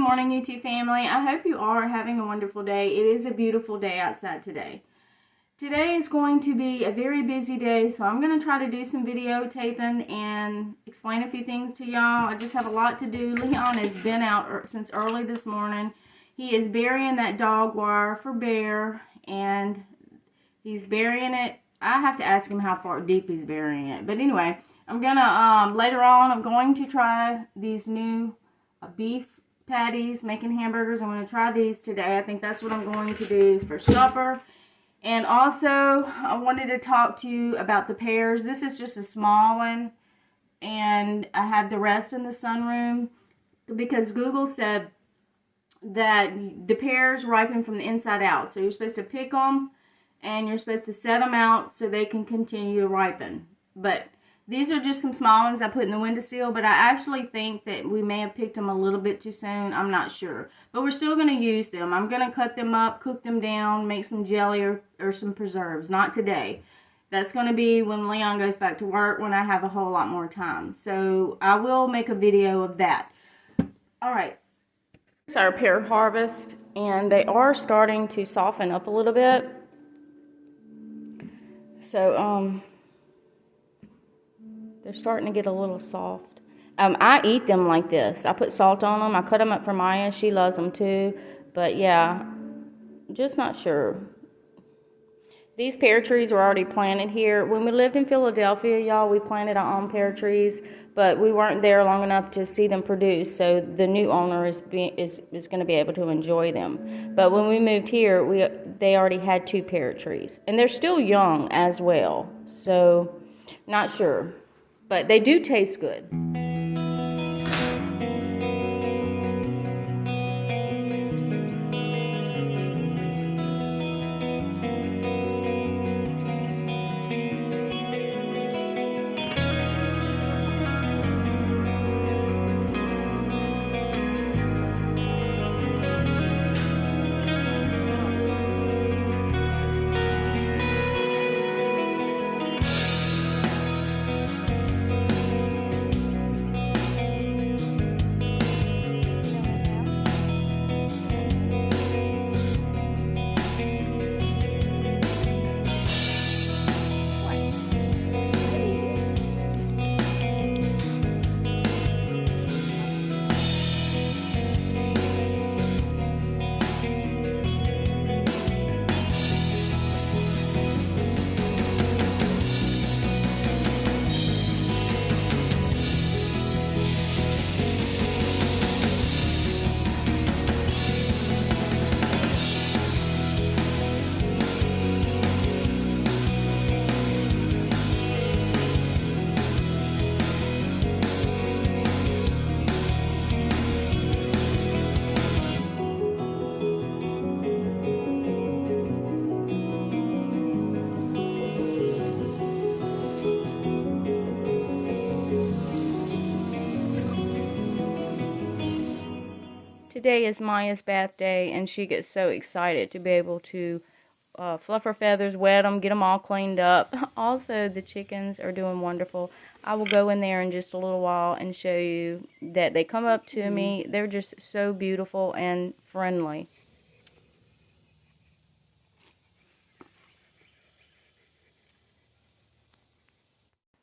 morning, YouTube family. I hope you are having a wonderful day. It is a beautiful day outside today. Today is going to be a very busy day, so I'm going to try to do some videotaping and explain a few things to y'all. I just have a lot to do. Leon has been out since early this morning. He is burying that dog wire for Bear, and he's burying it. I have to ask him how far deep he's burying it. But anyway, I'm going to, later on, I'm going to try these new beef patties, making hamburgers. I'm going to try these today. I think that's what I'm going to do for supper. And also, I wanted to talk to you about the pears. This is just a small one, and I have the rest in the sunroom because Google said that the pears ripen from the inside out. So you're supposed to pick them, and you're supposed to set them out so they can continue to ripen. But these are just some small ones I put in the windowsill, but I actually think that we may have picked them a little bit too soon. I'm not sure. But we're still going to use them. I'm going to cut them up, cook them down, make some jelly or some preserves. Not today. That's going to be when Leon goes back to work, when I have a whole lot more time. So I will make a video of that. Alright. Here's our pear harvest, and they are starting to soften up a little bit. So, they're starting to get a little soft. I eat them like this. I put salt on them. I cut them up for Maya. She loves them too. But yeah, just not sure. These pear trees were already planted here. When we lived in Philadelphia, y'all, we planted our own pear trees, but we weren't there long enough to see them produce, so the new owner is going to be able to enjoy them. But when we moved here, they already had 2 pear trees, and they're still young as well, so not sure. But they do taste good. Today is Maya's bath day, and she gets so excited to be able to fluff her feathers, wet them, get them all cleaned up. Also, the chickens are doing wonderful. I will go in there in just a little while and show you that they come up to me. They're just so beautiful and friendly.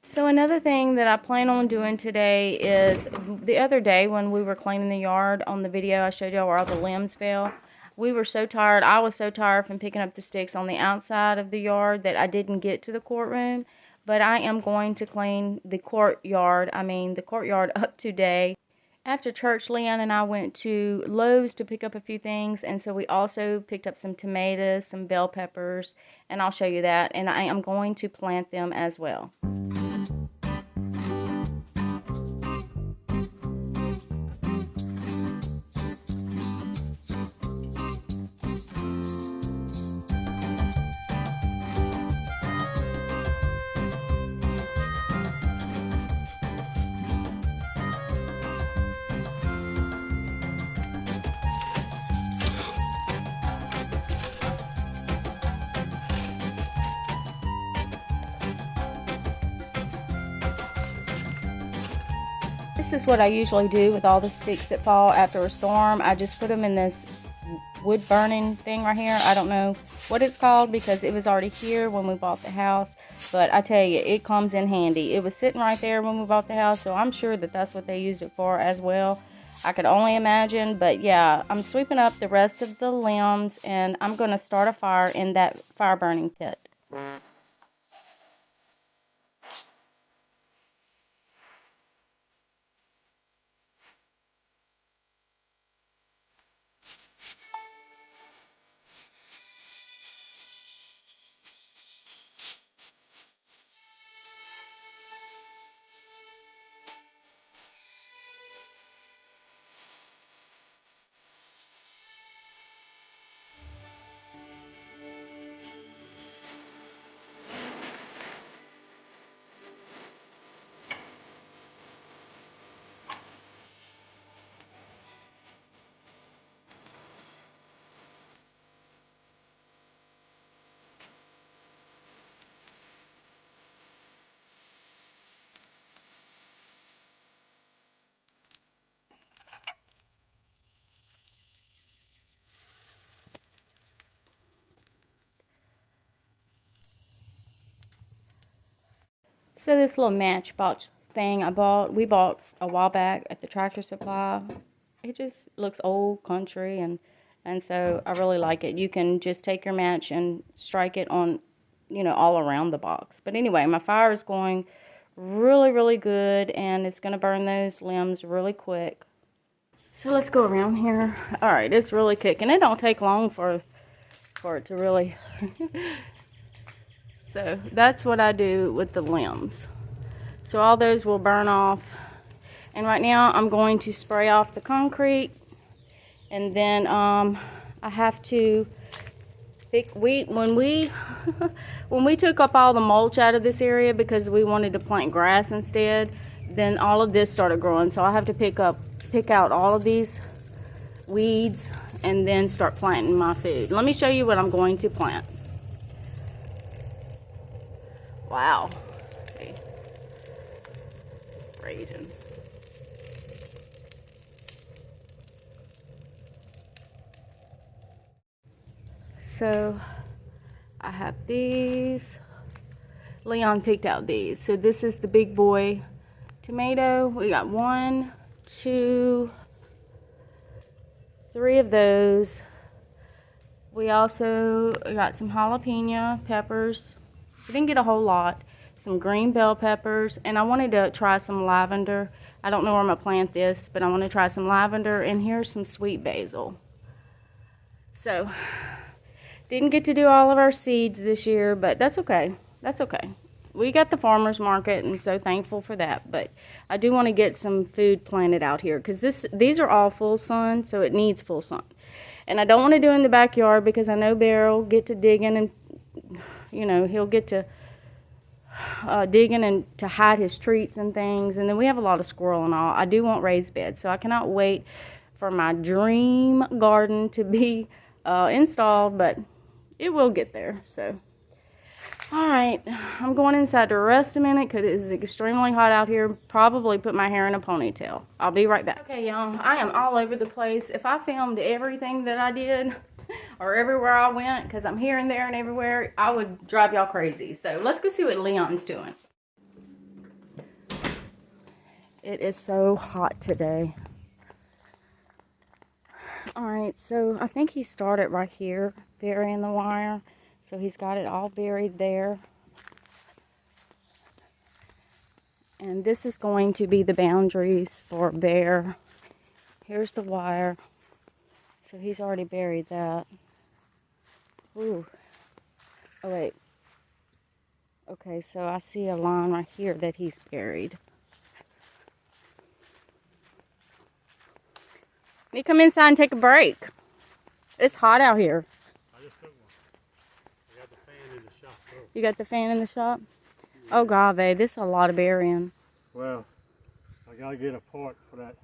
So another thing that I plan on doing today is, the other day when we were cleaning the yard, on the video I showed y'all where all the limbs fell. We were so tired. I was so tired from picking up the sticks on the outside of the yard that I didn't get to the courtroom. But I am going to clean the courtyard up today. After church, Leon and I went to Lowe's to pick up a few things, and so we also picked up some tomatoes, some bell peppers, and I'll show you that. And I am going to plant them as well. this is what I usually do with all the sticks that fall after a storm. I just put them in this wood burning thing right here. I don't know what it's called because it was already here when we bought the house, but I tell you, it comes in handy. It was sitting right there when we bought the house, so I'm sure that that's what they used it for as well. I could only imagine, but yeah, I'm sweeping up the rest of the limbs, and I'm going to start a fire in that fire burning pit. So this little matchbox thing we bought a while back at the Tractor Supply. It just looks old country, and so I really like it. You can just take your match and strike it on, you know, all around the box. But anyway, my fire is going really, really good, and it's going to burn those limbs really quick. So let's go around here. All right, it's really kicking. It don't take long for it to really... So that's what I do with the limbs. So all those will burn off. And right now I'm going to spray off the concrete. And then I have to pick when we took up all the mulch out of this area because we wanted to plant grass instead, then all of this started growing. So I have to pick out all of these weeds and then start planting my food. Let me show you what I'm going to plant. Wow. Okay. Raging. So I have these. Leon picked out these. So this is the big boy tomato. We got 1, 2, 3 of those. We also got some jalapeno peppers. We didn't get a whole lot. Some green bell peppers, and I wanted to try some lavender. I don't know where I'm gonna plant this, but I want to try some lavender, and here's some sweet basil. So, didn't get to do all of our seeds this year, but that's okay. That's okay. We got the farmer's market, and so thankful for that. But I do want to get some food planted out here because these are all full sun, so it needs full sun. And I don't want to do it in the backyard because I know Bear will get to digging and, you know, he'll get to digging and to hide his treats and things. And then we have a lot of squirrel and all. I do want raised beds, so I cannot wait for my dream garden to be installed, but it will get there. So, all right, I'm going inside to rest a minute because it is extremely hot out here. Probably put my hair in a ponytail. I'll be right back. Okay, y'all, I am all over the place. If I filmed everything that I did or everywhere I went, because I'm here and there and everywhere, I would drive y'all crazy. So let's go see what Leon's doing. It is so hot today. All right, so I think he started right here burying the wire. So he's got it all buried there. And this is going to be the boundaries for Bear. Here's the wire. So he's already buried that. Ooh. Oh, wait. Okay, so I see a line right here that he's buried. Let me come inside and take a break. It's hot out here. I just took one. I got the fan in the shop. Oh. You got the fan in the shop? Yeah. Oh, God, babe, this is a lot of burying. Well, I got to get a part for that.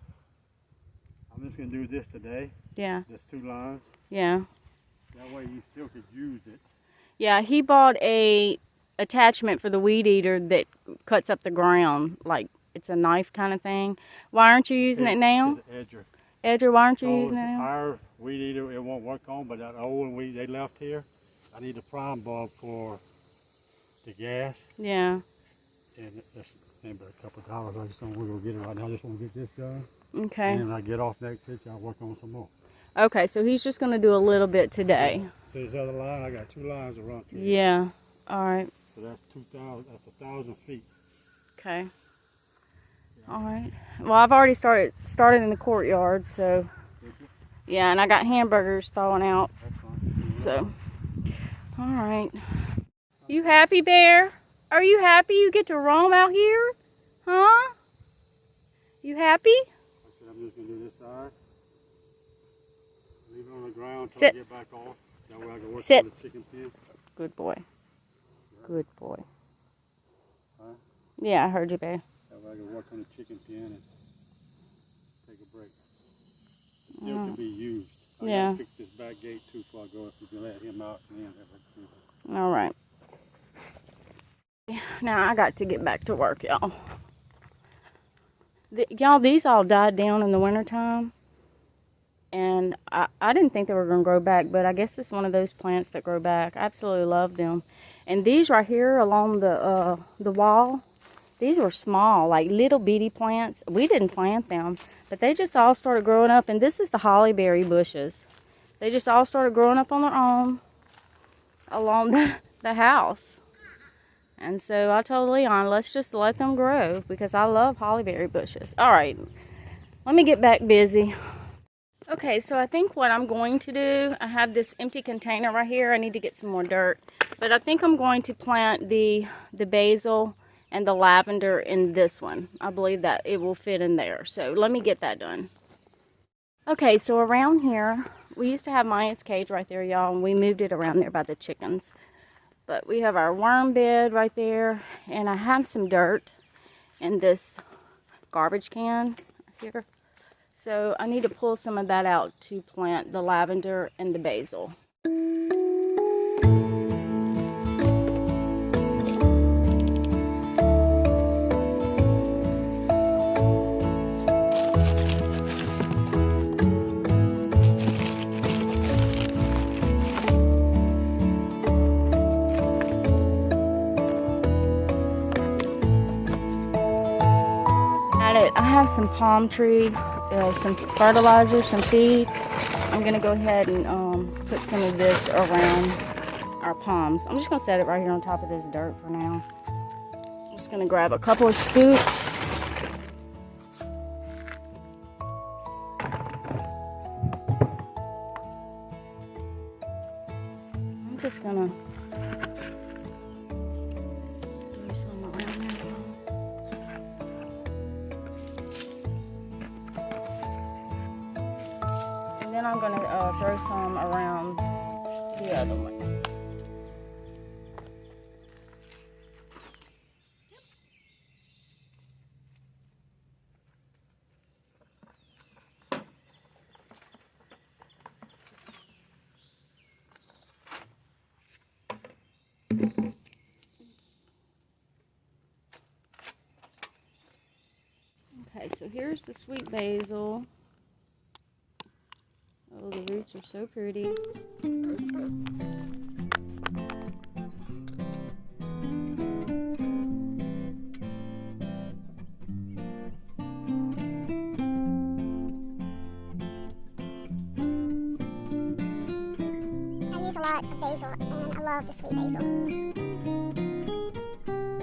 I'm just going to do this today. Yeah. Just 2 lines. Yeah. That way you still could use it. Yeah, he bought a attachment for the weed eater that cuts up the ground. Like, it's a knife kind of thing. Why aren't you using it now? It's an edger. Edger, why aren't you So using it now? our weed eater, it won't work on, but that old one they left here, I need a prime bulb for the gas. Yeah. And that's about a couple of dollars. I just don't want to go get it right now. I just want to get this done. Okay. And then I get off next week, I'll work on some more. Okay, so he's just going to do a little bit today. See this other line? I got 2 lines to run through. Yeah. All right. So that's 2,000, that's 1,000 feet. Okay. All right. Well, I've already started in the courtyard, so yeah, and I got hamburgers thawing out. That's fine. So, all right. You happy, Bear? Are you happy you get to roam out here? Huh? You happy? I said I'm just going to do this side. Leave it on the ground until I get back off. That way I can work on the chicken pen. Good boy. Good boy. Huh? Yeah, I heard you, Bear. That way I can work on the chicken pen and take a break. Still can be used. I gotta fix this back gate too before I go, if you can let him out and then all right. Now I got to get back to work, y'all. Y'all, these all died down in the wintertime. And I didn't think they were going to grow back, but I guess it's one of those plants that grow back. I absolutely love them. And these right here along the wall, these were small, like little bitty plants. We didn't plant them, but they just all started growing up. And this is the hollyberry bushes. They just all started growing up on their own along the house. And so I told Leon, let's just let them grow because I love hollyberry bushes. All right, let me get back busy. Okay, so I think what I'm going to do, I have this empty container right here. I need to get some more dirt. But I think I'm going to plant the basil and the lavender in this one. I believe that it will fit in there. So let me get that done. Okay, so around here, we used to have Maya's cage right there, y'all, and we moved it around there by the chickens. But we have our worm bed right there, and I have some dirt in this garbage can here. So I need to pull some of that out to plant the lavender and the basil. I have some palm tree, some fertilizer, some feed. I'm going to go ahead and put some of this around our palms. I'm just going to set it right here on top of this dirt for now. I'm just going to grab a couple of scoops. I'm just going to do some around there. Then I'm going to throw some around the other one. Okay, so here's the sweet basil. Oh, the roots are so pretty. I use a lot of basil, and I love the sweet basil.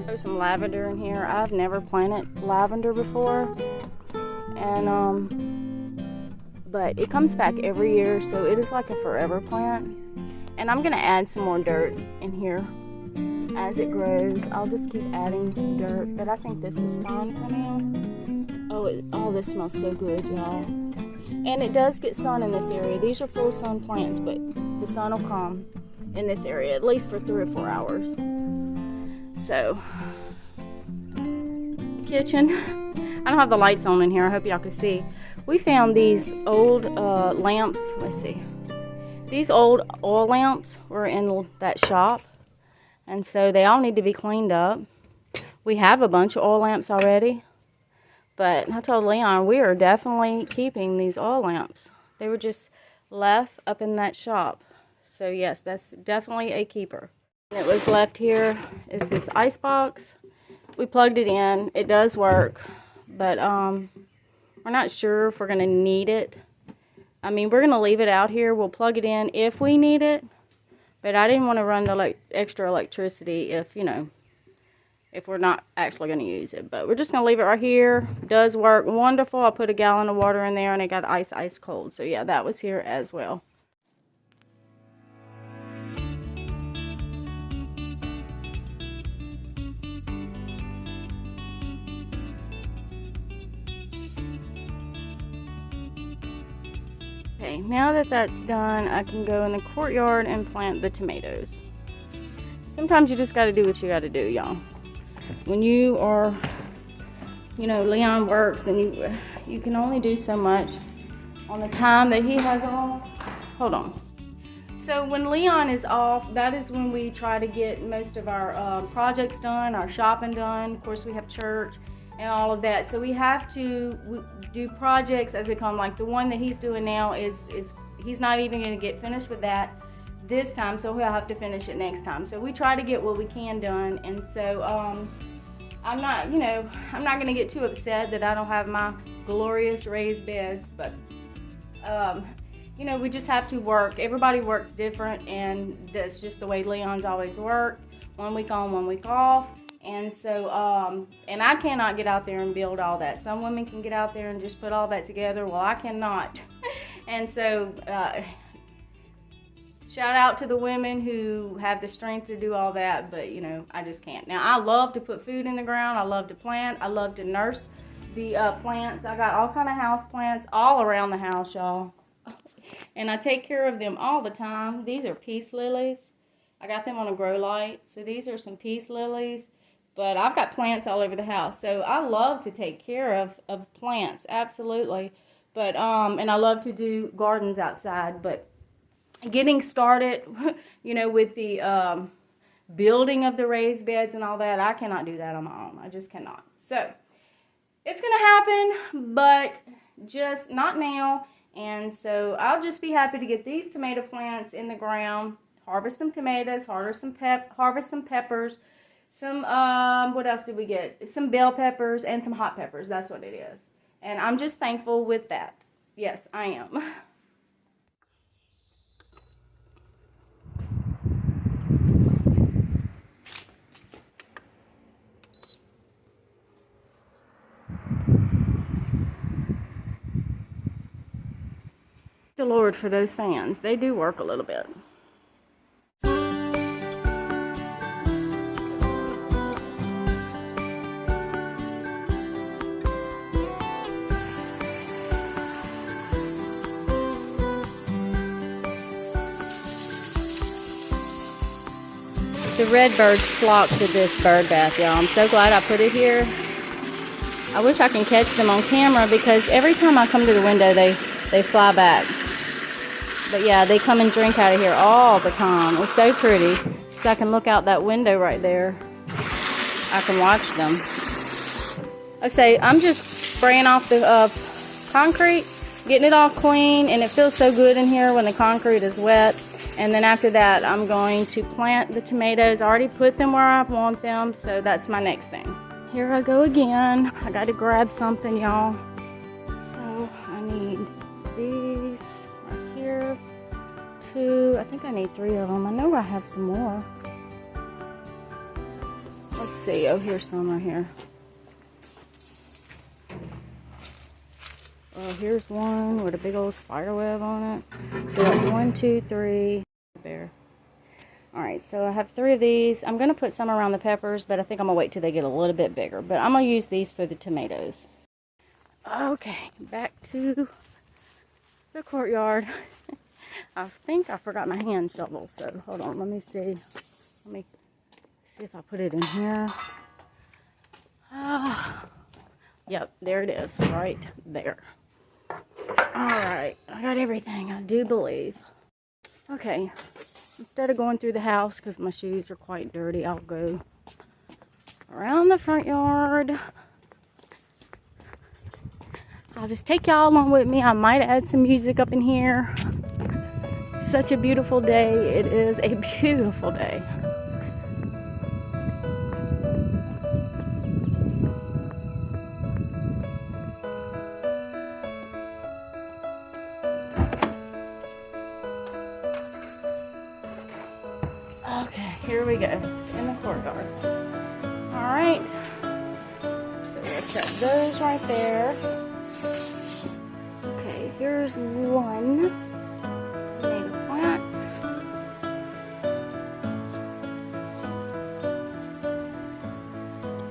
There's some lavender in here. I've never planted lavender before, and but it comes back every year, so it is like a forever plant. And I'm gonna add some more dirt in here as it grows. I'll just keep adding dirt, but I think this is fine for now. Oh, this smells so good, y'all. And it does get sun in this area. These are full sun plants, but the sun will come in this area at least for 3 or 4 hours. So, kitchen. I don't have the lights on in here. I hope y'all can see. We found these old lamps. Let's see. These old oil lamps were in that shop, and so they all need to be cleaned up. We have a bunch of oil lamps already, But I told Leon we are definitely keeping these oil lamps. They were just left up in that shop. So yes, that's definitely a keeper. It was left here is this ice box. We plugged it in. It does work, but we're not sure if we're going to need it. I mean, we're going to leave it out here. We'll plug it in if we need it, but I didn't want to run the extra electricity if, you know, if we're not actually going to use it. But we're just going to leave it right here. It does work wonderful. I put a gallon of water in there and it got ice cold. So yeah, that was here as well. Okay, now that that's done, I can go in the courtyard and plant the tomatoes. Sometimes you just got to do what you got to do, y'all. When you are, you know, Leon works and you can only do so much on the time that he has off. Hold on. So when Leon is off, that is when we try to get most of our projects done, our shopping done. Of course, we have church and all of that. So we have to do projects as they come. Like the one that he's doing now is he's not even going to get finished with that this time, so he'll have to finish it next time. So we try to get what we can done, and so I'm not going to get too upset that I don't have my glorious raised beds, but you know, we just have to work. Everybody works different, and that's just the way Leon's always worked. 1 week on, 1 week off. And so, and I cannot get out there and build all that. Some women can get out there and just put all that together. Well, I cannot. And so, shout out to the women who have the strength to do all that, but you know, I just can't. Now, I love to put food in the ground. I love to plant. I love to nurse the plants. I got all kind of house plants all around the house, y'all. And I take care of them all the time. These are peace lilies. I got them on a grow light. So these are some peace lilies. But I've got plants all over the house. So I love to take care of plants, absolutely. But, and I love to do gardens outside. But getting started, you know, with the building of the raised beds and all that, I cannot do that on my own. I just cannot. So it's going to happen, but just not now. And so I'll just be happy to get these tomato plants in the ground, harvest some tomatoes, harvest some peppers, some, what else did we get? Some bell peppers and some hot peppers. That's what it is. And I'm just thankful with that. Yes, I am. The Lord for those fans. They do work a little bit. The red birds flock to this bird bath, y'all. I'm so glad I put it here. I wish I can catch them on camera because every time I come to the window, they fly back. But yeah, they come and drink out of here all the time. It's so pretty. So I can look out that window right there. I can watch them. I say, I'm just spraying off the concrete, getting it all clean, and it feels so good in here when the concrete is wet. And then after that, I'm going to plant the tomatoes. I already put them where I want them, so that's my next thing. Here I go again. I got to grab something, y'all. So I need these right here. 2. I think I need 3 of them. I know I have some more. Let's see. Oh, here's some right here. Oh, here's one with a big old spider web on it. So that's 1, 2, 3. There. Alright, so I have 3 of these. I'm going to put some around the peppers, but I think I'm going to wait till they get a little bit bigger. But I'm going to use these for the tomatoes. Okay, back to the courtyard. I think I forgot my hand shovel, so hold on, let me see. Let me see if I put it in here. Yep, there it is, right there. Alright, I got everything, I do believe. Okay, instead of going through the house, because my shoes are quite dirty, I'll go around the front yard. I'll just take y'all along with me. I might add some music up in here. Such a beautiful day. It is a beautiful day. Okay, here we go in the courtyard. All right, so we'll set those right there. Okay, here's one tomato plant.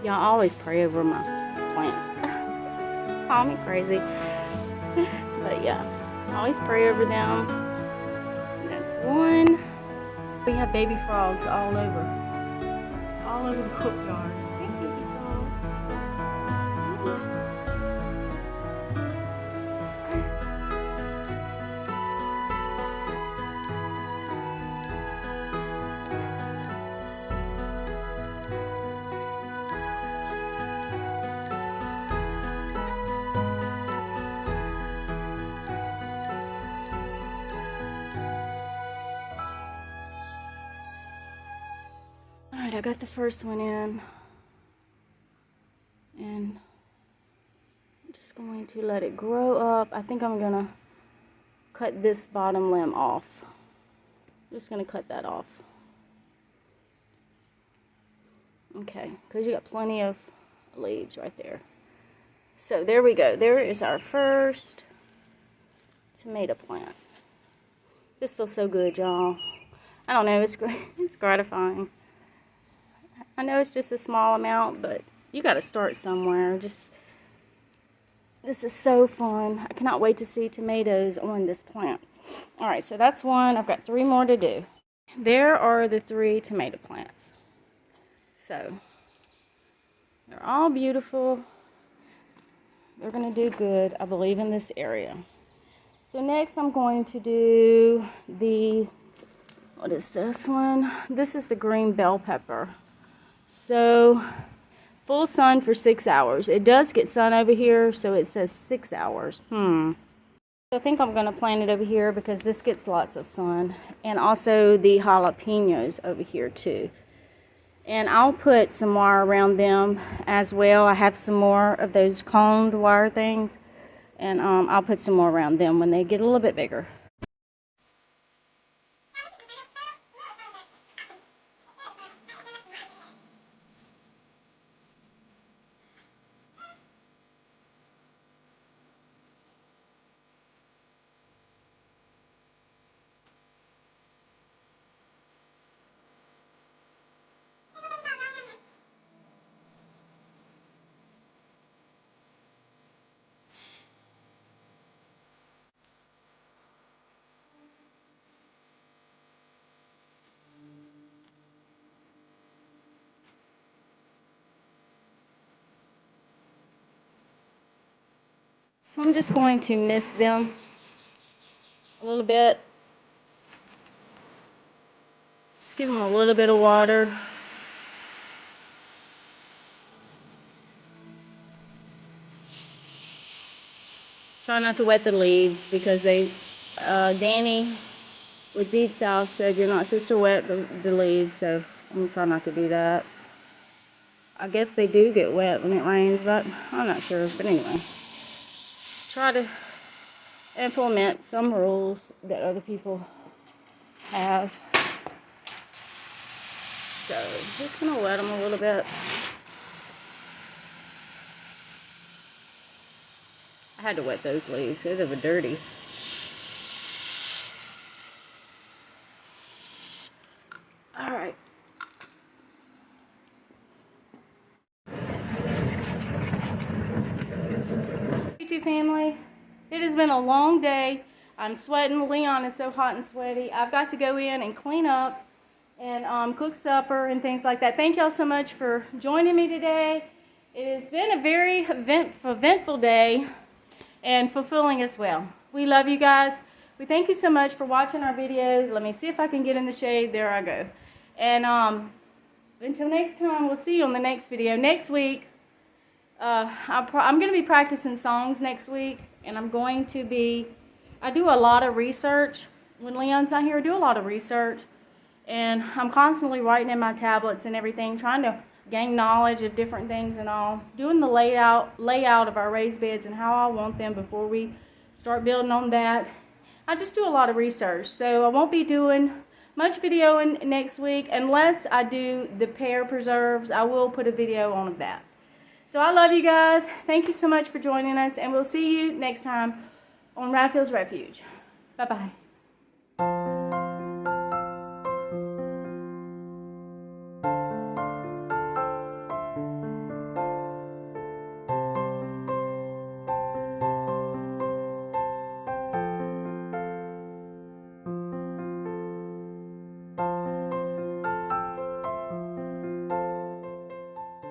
Y'all always pray over my plants. Call me crazy, but yeah, always pray over them. That's one. We have baby frogs all over the courtyard. Hey, baby frogs. Alright, I got the first one in, and I'm just going to let it grow up. I think I'm gonna cut this bottom limb off. I'm just gonna cut that off. Okay, because you got plenty of leaves right there. So there we go. There is our first tomato plant. This feels so good, y'all. I don't know, it's gratifying. I know it's just a small amount, but you got to start somewhere. This is so fun. I cannot wait to see tomatoes on this plant. All right, so that's one. I've got 3 more to do. There are the 3 tomato plants. So they're all beautiful. They're going to do good, I believe, in this area. So next I'm going to do what is this one? This is the green bell pepper. So, full sun for 6 hours. It does get sun over here, so it says 6 hours. So I think I'm going to plant it over here because this gets lots of sun. And also the jalapenos over here too. And I'll put some wire around them as well. I have some more of those coned wire things. And I'll put some more around them when they get a little bit bigger. So I'm just going to mist them a little bit. Just give them a little bit of water. Try not to wet the leaves because Danny with Deep South said you're not supposed to wet the leaves, so I'm going to try not to do that. I guess they do get wet when it rains, but I'm not sure. But anyway, try to implement some rules that other people have. So just gonna wet them a little bit. I had to wet those leaves. They were dirty. All right. YouTube family, it has been a long day. I'm sweating. Leon is so hot and sweaty. I've got to go in and clean up and cook supper and things like that. Thank y'all so much for joining me today. It has been a very eventful day and fulfilling as well. We love you guys. We thank you so much for watching our videos. Let me see if I can get in the shade. There I go. And until next time, we'll see you on the next video. Next week, I'm going to be practicing songs next week, and I do a lot of research. When Leon's not here, I do a lot of research, and I'm constantly writing in my tablets and everything, trying to gain knowledge of different things and all, doing the layout of our raised beds and how I want them before we start building on that. I just do a lot of research, so I won't be doing much video next week unless I do the pear preserves. I will put a video on that. So I love you guys. Thank you so much for joining us, and we'll see you next time on Radfield's Refuge. Bye-bye.